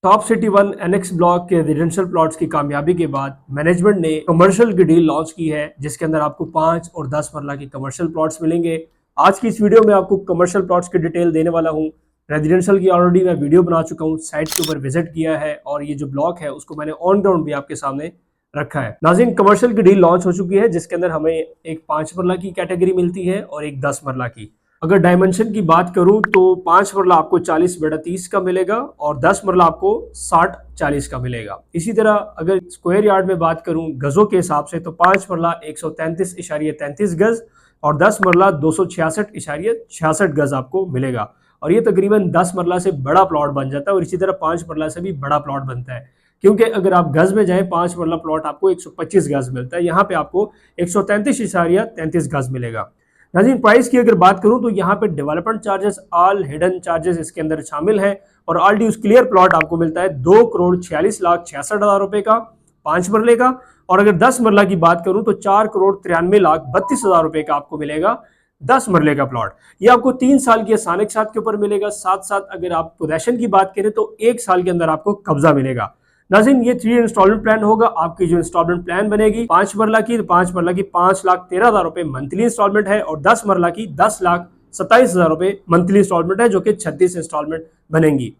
Top city one annex block के residential plots की कामयाबी के बाद मैनेजमेंट ने कमर्शियल की डील लॉन्च की है, जिसके अंदर आपको 5 और 10 मरला की कमर्शियल प्लॉट्स मिलेंगे। आज की इस वीडियो में आपको कमर्शियल प्लॉट्स की डिटेल देने वाला हूं। रेजिडेंशियल की ऑलरेडी मैं वीडियो बना चुका हूं, साइट के ऊपर विजिट किया है और ये जो ब्लॉक है उसको मैंने ऑन ग्राउंड भी आपके सामने रखा है। नाज़रीन, कमर्शियल की डील लॉन्च हो चुकी है, जिसके अंदर हमें एक 5 मरला की कैटेगरी मिलती है और एक 10 मरला की। अगर डायमेंशन की बात करूं तो 5 मरला आपको 40/30 का मिलेगा और 10 मरला आपको 60/40 का मिलेगा। इसी तरह अगर स्क्वायर यार्ड में बात करूं गजों के हिसाब से तो 5 मरला 133.33 गज और 10 मरला 266.66 गज आपको मिलेगा। और ये तकरीबन 10 मरला से बड़ा प्लॉट बन जाता है और इसी तरह 5 मरला से भी बड़ा प्लॉट बनता है, क्योंकि अगर आप गज में जाएं 5 मरला प्लॉट आपको 125 गज मिलता है, यहाँ पे आपको 133.33 गज मिलेगा। नाज़रीन, प्राइस की अगर बात करूं तो यहाँ पे development charges, all hidden charges इसके अंदर शामिल हैं और ऑल ड्यूज क्लियर प्लॉट आपको मिलता है 2,46,66,000 रुपए का 5 मरले का। और अगर 10 मरला की बात करूं तो 4,93,32,000 रुपए का आपको मिलेगा 10 मरले का प्लॉट। ये आपको 3 साल की आसानी के साथ के ऊपर मिलेगा। साथ साथ अगर आप पोजेशन की बात करें तो 1 साल के अंदर आपको कब्जा मिलेगा। नाज़रीन, ये 3 इंस्टॉलमेंट प्लान होगा। आपकी जो इंस्टॉलमेंट प्लान बनेगी 5 मरला की, तो 5 मरला की 5,13,000 रुपए मंथली इंस्टॉलमेंट है और 10 मरला की 10,27,000 रुपए मंथली इंस्टॉलमेंट है, जो कि 36 इंस्टॉलमेंट बनेंगी।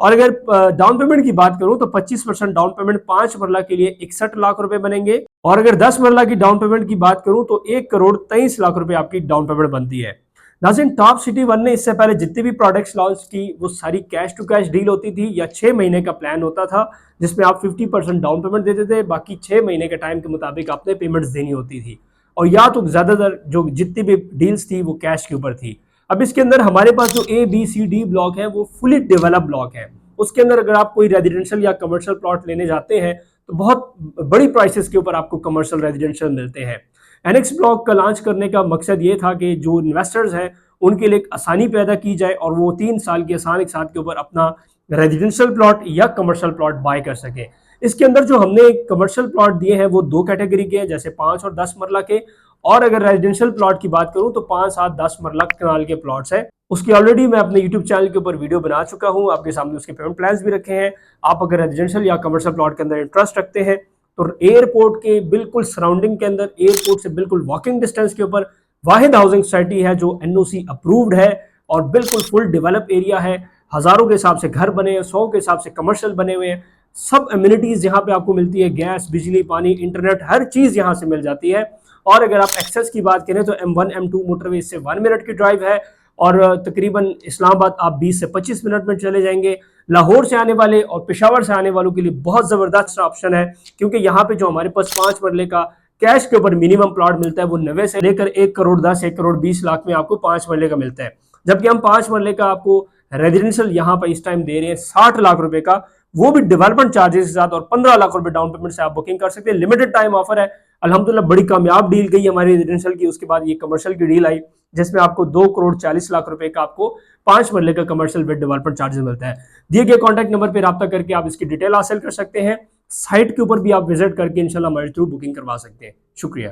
और अगर डाउन पेमेंट की बात करूं तो 25% डाउन पेमेंट 5 मरला के लिए 61 लाख रुपए बनेंगे और अगर 10 मरला की डाउन पेमेंट की बात करूं तो 1,23,00,000 रुपए आपकी डाउन पेमेंट बनती है। नाज़रीन, टॉप सिटी वन ने इससे पहले जितने भी प्रोडक्ट्स लॉन्च की वो सारी कैश टू कैश डील होती थी या 6 महीने का प्लान होता था, जिसमें आप 50% डाउन पेमेंट देते थे, बाकी 6 महीने के टाइम के मुताबिक आपने पेमेंट्स देनी होती थी और या तो ज्यादातर जो जितनी भी डील्स थी वो कैश के ऊपर थी। अब इसके अंदर हमारे पास जो ABCD ब्लॉक है वो फुली डेवलप ब्लॉक है। उसके अंदर अगर आप कोई रेजिडेंशियल या कमर्शियल प्लॉट लेने जाते हैं तो बहुत बड़ी प्राइसेस के ऊपर आपको कमर्शियल रेजिडेंशियल मिलते हैं। एनेक्स ब्लॉक का लॉन्च करने का मकसद ये था कि जो इन्वेस्टर्स हैं उनके लिए एक आसानी पैदा की जाए और वो 3 साल की आसानी के साथ के ऊपर अपना रेजिडेंशियल प्लॉट या कमर्शियल प्लॉट बाय कर सके। इसके अंदर जो हमने कमर्शियल प्लॉट दिए हैं वो 2 कैटेगरी के हैं, जैसे 5 और 10 मरला के। और अगर रेजिडेंशियल प्लॉट की बात करूं तो 5, 7, 10 मरला कनाल के प्लॉट्स हैं। उसकी ऑलरेडी मैं अपने यूट्यूब चैनल के ऊपर वीडियो बना चुका हूं, आपके सामने उसके पेमेंट प्लान्स भी रखे हैं। आप अगर रेजिडेंशियल या कमर्शियल प्लॉट के अंदर इंटरेस्ट रखते हैं तो एयरपोर्ट के बिल्कुल सराउंडिंग के अंदर, एयरपोर्ट से बिल्कुल वॉकिंग डिस्टेंस के ऊपर वाहिद हाउसिंग सोसाइटी है जो NOC अप्रूव्ड है और बिल्कुल फुल डेवलप एरिया है। हजारों के हिसाब से घर बने हैं, 100 के हिसाब से कमर्शियल बने हुए हैं। सब एमिनिटीज यहाँ पे आपको मिलती है, गैस, बिजली, पानी, इंटरनेट, हर चीज यहाँ से मिल जाती है। और अगर आप एक्सेस की बात करें तो M1 M2 मोटरवे से 1 मिनट की ड्राइव है और तकरीबन इस्लामाबाद आप 20 से 25 मिनट में चले जाएंगे। लाहौर से आने वाले और पेशावर से आने वालों के लिए बहुत जबरदस्त ऑप्शन है, क्योंकि यहाँ पे जो हमारे पास 5 मरले का कैश के ऊपर मिनिमम प्लॉट मिलता है वो 90 से लेकर 1,10,00,000 1,20,00,000 में आपको 5 मरले का मिलता है। जबकि हम 5 मरले का आपको रेजिडेंशियल यहाँ पर इस टाइम दे रहे हैं 60 लाख रुपए का, वो भी डेवलपमेंट चार्जेस के साथ और 15 लाख रुपए डाउन पेमेंट से आप बुकिंग कर सकते हैं। लिमिटेड टाइम ऑफर है। अल्हम्दुलिल्लाह बड़ी कामयाब डील गई हमारी रेजिडेंशियल की। उसके बाद ये कमर्शियल की डील आई जिसमें आपको 2,40,00,000 रुपए का आपको 5 मरले का कमर्शियल विद डेवलपमेंट चार्जेस मिलता है। दिए गए कॉन्टैक्ट नंबर पर रब्ता करके आप इसकी डिटेल हासिल कर सकते हैं। साइट के ऊपर भी आप विजिट करके इंशाल्लाह हमारे थ्रू बुकिंग करवा सकते हैं। शुक्रिया।